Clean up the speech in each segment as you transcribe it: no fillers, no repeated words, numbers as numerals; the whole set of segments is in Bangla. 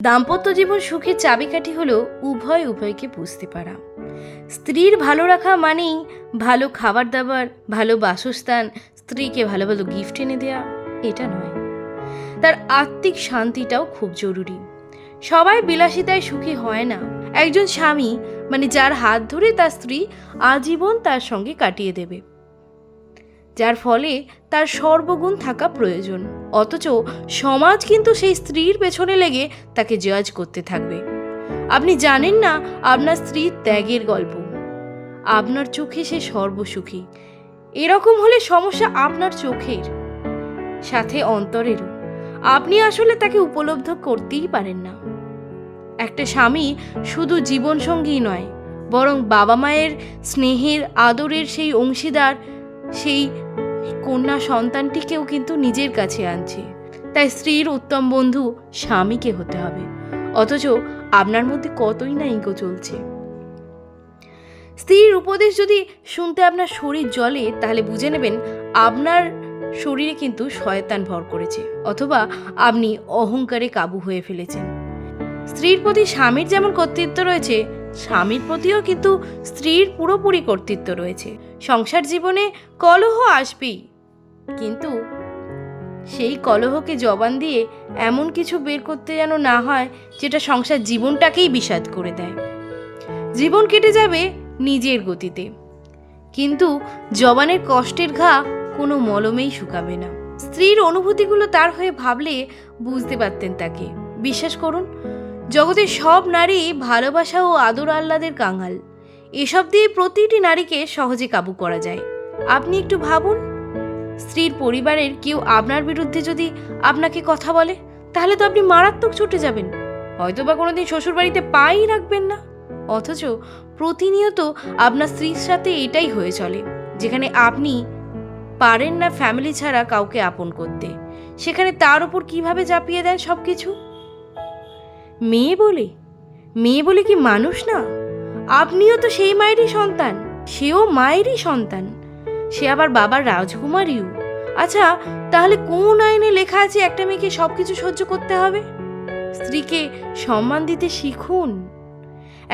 দাম্পত্য জীবন সুখের চাবিকাঠি হলো উভয়কে বুঝতে পারা। স্ত্রীর ভালো রাখা মানেই ভালো খাবার দাবার, ভালো বাসস্থান, স্ত্রীকে ভালো ভালো গিফট এনে দেওয়া এটা নয়। তার আত্মিক শান্তিটাও খুব জরুরি। সবাই বিলাসিতায় সুখী হয় না। একজন স্বামী মানে যার হাত ধরে তার স্ত্রী আজীবন তার সঙ্গে কাটিয়ে দেবে, যার ফলে তার সর্বগুণ থাকা প্রয়োজন। অথচ সমাজ কিন্তু সেই স্ত্রীর পেছনে লেগে তাকে জাজ করতে থাকবে। আপনি জানেন না আপনার স্ত্রীর ত্যাগের গল্প। আপনার চোখে সে সর্বসুখী। এরকম হলে সমস্যা আপনার চোখের সাথে অন্তরেরও। আপনি আসলে তাকে উপলব্ধ করতেই পারেন না। একটা স্বামী শুধু জীবনসঙ্গী নয়, বরং বাবা মায়ের স্নেহের আদরের সেই অংশীদার, সেই কন্যা সন্তানটিকেও কিন্তু নিজের কাছে আনছে। তাই স্ত্রীর উত্তম বন্ধু স্বামীকে হতে হবে। অথচ আপনার মধ্যে কতই না ইগো চলছে। স্ত্রীর উপদেশ যদি শুনতে আপনার শরীর জ্বলে, তাহলে বুঝে নেবেন আপনার শরীরে কিন্তু শয়তান ভর করেছে, অথবা আপনি অহংকারে কাবু হয়ে ফেলেছেন। স্ত্রীর প্রতি স্বামীর যেমন কর্তৃত্ব রয়েছে, স্বামীর প্রতিও কিন্তু স্ত্রীর পুরোপুরি কর্তৃত্ব রয়েছে। সংসার জীবনে কলহ আসবেই, কিন্তু সেই কলহকে জবান দিয়ে এমন কিছু বের করতে যেন না হয় যেটা সংসার জীবনটাকেই বিষাদ করে দেয়। জীবন কেটে যাবে নিজের গতিতে, কিন্তু জবানের কষ্টের ঘা কোনো মলমেই শুকাবে না। স্ত্রীর অনুভূতিগুলো তার হয়ে ভাবলে বুঝতে পারতেন তাকে। বিশ্বাস করুন, জগতের সব নারী ভালোবাসা ও আদর আহ্লাদের কাঙাল। এসব দিয়ে প্রতিটি নারীকে সহজে কাবু করা যায়। আপনি একটু ভাবুন, স্ত্রীর পরিবারের কেউ আপনার বিরুদ্ধে যদি আপনাকে কথা বলে, তাহলে তো আপনি মারাত্মক ছুটে যাবেন, হয়তো বা কোনোদিন শ্বশুরবাড়িতে পাই রাখবেন না। অথচ প্রতিনিয়ত আপনার স্ত্রীর সাথে এটাই হয়ে চলে। যেখানে আপনি পারেন না ফ্যামিলি ছাড়া কাউকে আপন করতে, সেখানে তার উপর কিভাবে চাপিয়ে দেন সব কিছু। মেয়ে বলে কি মানুষ না? আপনিও তো সেই মায়েরই সন্তান, সেও মায়েরই সন্তান, সে আবার বাবার রাজকুমারীও। আচ্ছা, তাহলে কোন আইনে লেখা আছে একটা মেয়েকে সবকিছু সহ্য করতে হবে? স্ত্রীকে সম্মান দিতে শিখুন।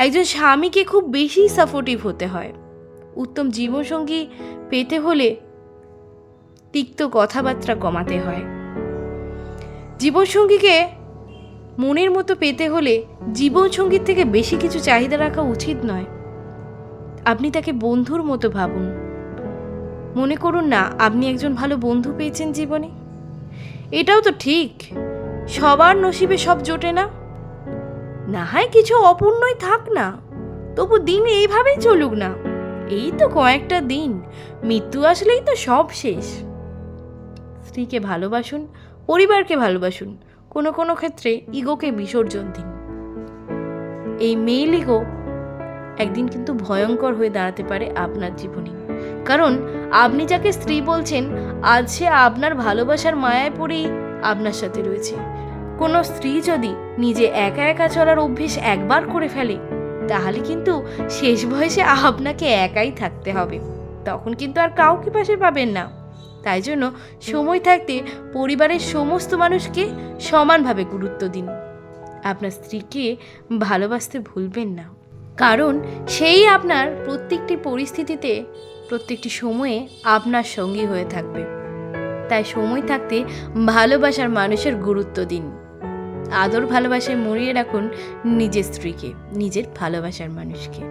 একজন স্বামীকে খুব বেশি সাপোর্টিভ হতে হয়। উত্তম জীবনসঙ্গী পেতে হলে তিক্ত কথাবার্তা কমাতে হয়। জীবনসঙ্গীকে মনের মতো পেতে হলে জীবনসঙ্গীর থেকে বেশি কিছু চাহিদা রাখা উচিত নয়। আপনি তাকে বন্ধুর মতো ভাবুন। মনে করুন না আপনি একজন ভালো বন্ধু পেয়েছেন জীবনে। এটাও তো ঠিক, সবার নসিবে সব জোটে না। না হয় কিছু অপূর্ণই থাক না, তবু দিন এইভাবেই চলুক না। এই তো কয়েকটা দিন, মৃত্যু আসলেই তো সব শেষ। স্ত্রীকে ভালোবাসুন, পরিবারকে ভালোবাসুন, কোনো কোনো ক্ষেত্রে ইগোকে বিসর্জন দিন। এই মেল ইগো একদিন কিন্তু ভয়ঙ্কর হয়ে দাঁড়াতে পারে আপনার জীবনে। কারণ আপনি যাকে স্ত্রী বলছেন, আজ সে আপনার ভালোবাসার মায়ায় পড়েই আপনার সাথে রয়েছে। কোনো স্ত্রী যদি নিজে একা একা চলার অভ্যেস একবার করে ফেলে, তাহলে কিন্তু শেষ বয়সে আপনাকে একাই থাকতে হবে। তখন কিন্তু আর কাউকে পাশে পাবেন না। তাই জন্য সময় থাকতে পরিবারের সমস্ত মানুষকে সমানভাবে গুরুত্ব দিন। আপনার স্ত্রীকে ভালোবাসতে ভুলবেন না, কারণ সেই আপনার প্রত্যেকটি পরিস্থিতিতে, প্রত্যেকটি সময়ে আপনার সঙ্গী হয়ে থাকবে। তাই সময় থাকতে ভালোবাসার মানুষের গুরুত্ব দিন। আদর ভালোবাসায় মরিয়ে রাখুন নিজের স্ত্রীকে, নিজের ভালোবাসার মানুষকে।